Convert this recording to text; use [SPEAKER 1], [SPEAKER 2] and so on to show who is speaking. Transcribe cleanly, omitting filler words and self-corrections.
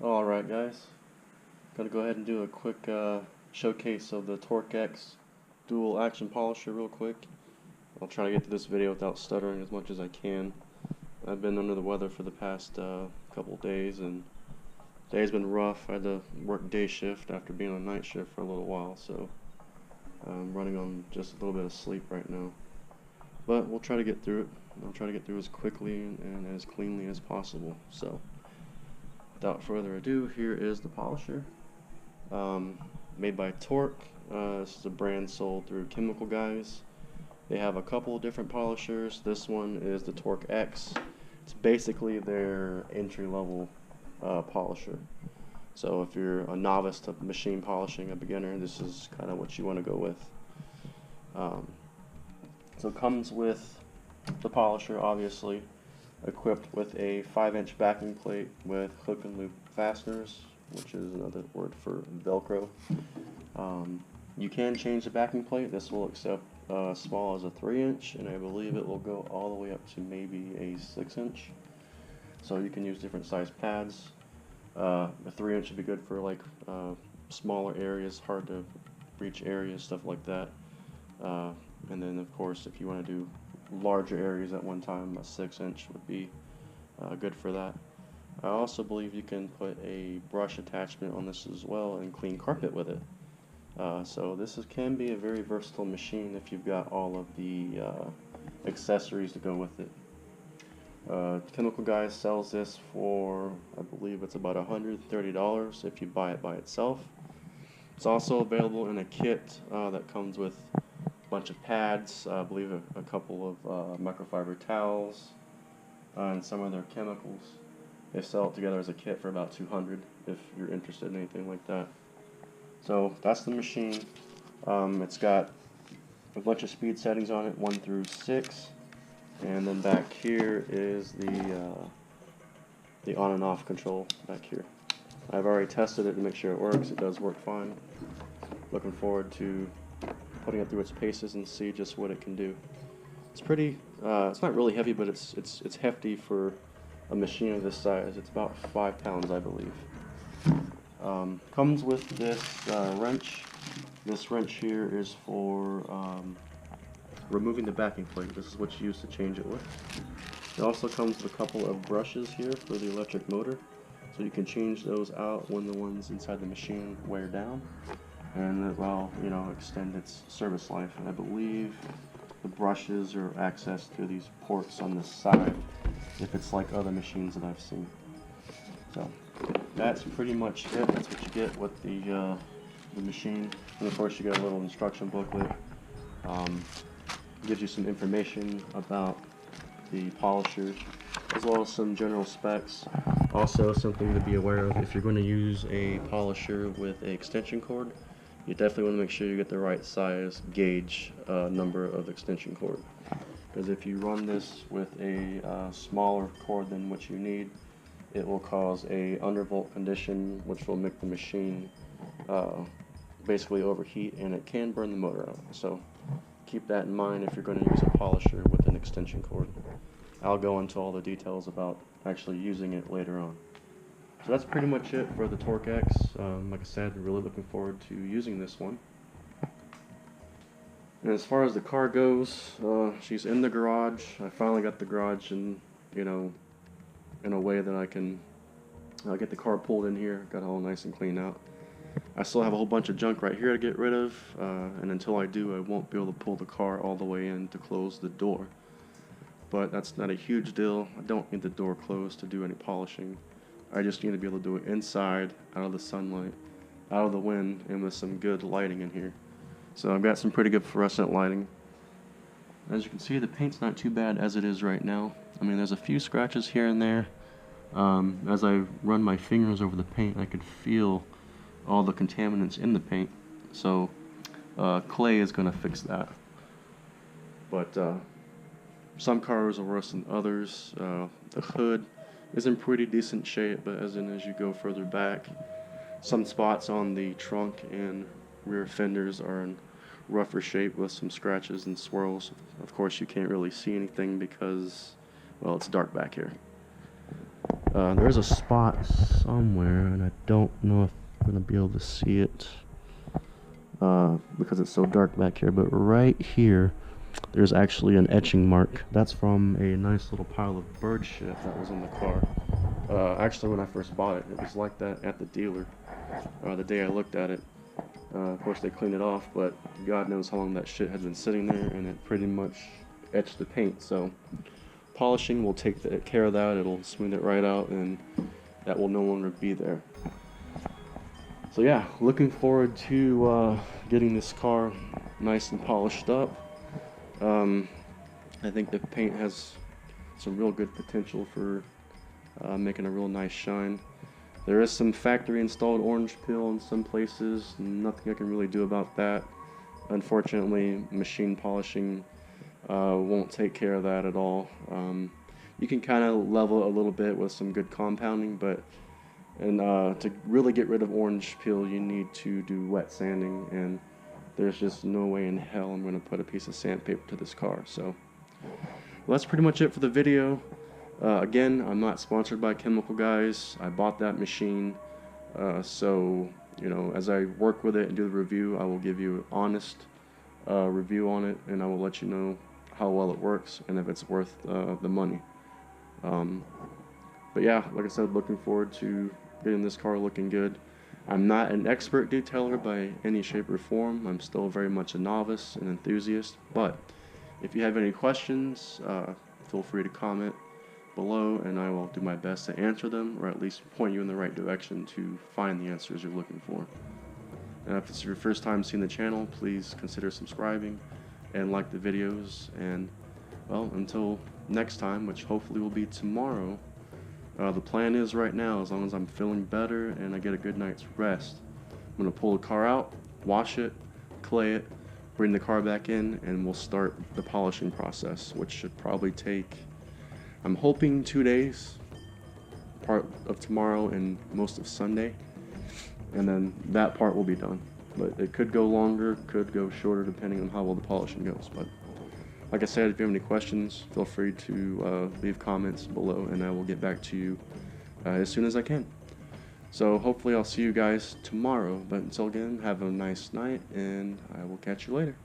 [SPEAKER 1] Alright guys, gonna go ahead and do a quick showcase of the TORQX dual action polisher real quick. I'll try to get through this video without stuttering as much as I can. I've been under the weather for the past couple days, and today's been rough. I had to work day shift after being on night shift for a little while, so I'm running on just a little bit of sleep right now. But we'll try to get through it. I'll try to get through as quickly and as cleanly as possible. So without further ado, here is the polisher, made by Torq. This is a brand sold through Chemical Guys. They have a couple of different polishers. This one is the TORQX. It's basically their entry-level polisher. So if you're a novice to machine polishing, a beginner, this is kind of what you want to go with. So it comes with the polisher, obviously, equipped with a 5-inch backing plate with hook and loop fasteners, which is another word for Velcro. You can change the backing plate. This will accept as small as a 3-inch, and I believe it will go all the way up to maybe a 6-inch. So you can use different size pads. The 3-inch would be good for like smaller areas, hard to reach areas, stuff like that. And then of course, if you want to do larger areas at one time, a 6-inch would be good for that. I also believe you can put a brush attachment on this as well and clean carpet with it. So this can be a very versatile machine if you've got all of the accessories to go with it. Chemical Guys sells this for, I believe it's about $130 if you buy it by itself. It's also available in a kit that comes with bunch of pads, I believe a couple of microfiber towels, and some of their chemicals. They sell it together as a kit for about $200 if you're interested in anything like that. So that's the machine. It's got a bunch of speed settings on it, 1 through 6, and then back here is the on and off control back here. I've already tested it to make sure it works. It does work fine. Looking forward to putting it through its paces and see just what it can do. It's pretty, it's not really heavy, but it's hefty for a machine of this size. It's about 5 pounds, I believe. Comes with this wrench. This wrench here is for removing the backing plate. This is what you use to change it with. It also comes with a couple of brushes here for the electric motor, so you can change those out when the ones inside the machine wear down, and it will, extend its service life. And I believe the brushes are accessed through these ports on the side, if it's like other machines that I've seen. So that's pretty much it. That's what you get with the machine. And of course you get a little instruction booklet. Gives you some information about the polisher, as well as some general specs. Also, something to be aware of: if you're going to use a polisher with an extension cord, you definitely want to make sure you get the right size gauge number of extension cord. Because if you run this with a smaller cord than what you need, it will cause a undervolt condition, which will make the machine basically overheat, and it can burn the motor out. So keep that in mind if you're going to use a polisher with an extension cord. I'll go into all the details about actually using it later on. So that's pretty much it for the TORQX. Like I said, really looking forward to using this one. And as far as the car goes, she's in the garage. I finally got the garage in a way that I can get the car pulled in here. Got it all nice and clean out. I still have a whole bunch of junk right here to get rid of, and until I do, I won't be able to pull the car all the way in to close the door. But that's not a huge deal. I don't need the door closed to do any polishing. I just need to be able to do it inside, out of the sunlight, out of the wind, and with some good lighting in here. So I've got some pretty good fluorescent lighting. As you can see, the paint's not too bad as it is right now. I mean, there's a few scratches here and there. As I run my fingers over the paint, I could feel all the contaminants in the paint. So clay is going to fix that. But some cars are worse than others. The hood is in pretty decent shape, but as you go further back, some spots on the trunk and rear fenders are in rougher shape with some scratches and swirls. Of course, you can't really see anything because, well, it's dark back here. There's a spot somewhere, and I don't know if I'm going to be able to see it because it's so dark back here, but right here there's actually an etching mark. That's from a nice little pile of bird shit that was in the car. Actually, when I first bought it, it was like that at the dealer the day I looked at it. Of course, they cleaned it off, but God knows how long that shit had been sitting there, and it pretty much etched the paint. So polishing will take care of that. It'll smooth it right out, and that will no longer be there. So yeah, looking forward to getting this car nice and polished up. I think the paint has some real good potential for making a real nice shine. There is some factory installed orange peel in some places. Nothing I can really do about that. Unfortunately, machine polishing won't take care of that at all. You can kind of level a little bit with some good compounding, but to really get rid of orange peel, you need to do wet sanding, and there's just no way in hell I'm going to put a piece of sandpaper to this car. So well, that's pretty much it for the video. Again, I'm not sponsored by Chemical Guys. I bought that machine, so you know, as I work with it and do the review, I will give you an honest review on it, and I will let you know how well it works and if it's worth the money. But yeah, like I said, looking forward to getting this car looking good. I'm not an expert detailer by any shape or form. I'm still very much a novice and enthusiast, but if you have any questions, feel free to comment below, and I will do my best to answer them, or at least point you in the right direction to find the answers you're looking for. And if it's your first time seeing the channel, please consider subscribing and like the videos. And well, until next time, which hopefully will be tomorrow, the plan is right now, as long as I'm feeling better and I get a good night's rest, I'm going to pull the car out, wash it, clay it, bring the car back in, and we'll start the polishing process, which should probably take, I'm hoping, 2 days, part of tomorrow and most of Sunday, and then that part will be done. But it could go longer, could go shorter, depending on how well the polishing goes. But like I said, if you have any questions, feel free to leave comments below, and I will get back to you as soon as I can. So hopefully I'll see you guys tomorrow, but until then, have a nice night, and I will catch you later.